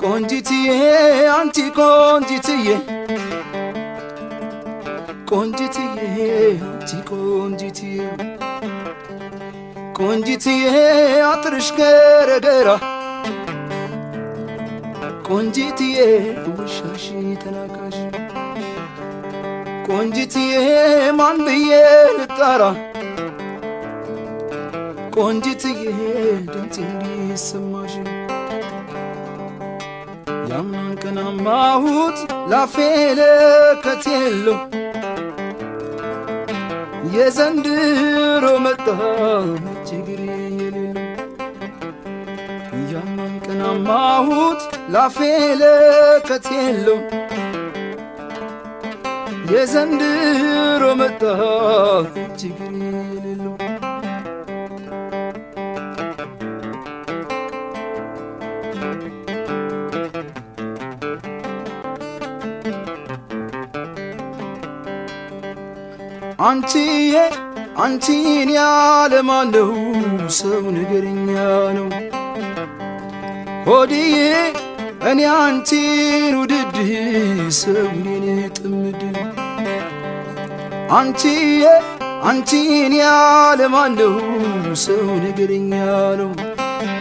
ቆንጂትዬ አንቺ ቆንጂትዬ ቆንጂትዬ አንቺ ቆንጂትዬ ቆንጂትዬ አጥርሽ ገረገራ ቆንጂትዬ ውሻሽ ተናካሽ ቆንጂትዬ ማን ብዬ ልጣራ ቆንጂትዬ ድምፅ እንዲሰማሽ ያምናን ቀናማሁት ላፌ ለከት የለው የዘንድሮ መጣ ችግር የሌለው ያምናን ቀናማሁት ላፌ ለከት የለው የዘንድሮ መጣ ችግር የሌለው አንቺዬ አንቺን ያለማነው ሰው ነገረኛ ነው ሆድዬ እኔ አንቺን ውድድ ሰው እኔን ጥምድ አንቺዬ አንቺን ያለማነው ሰው ነገረኛ ነው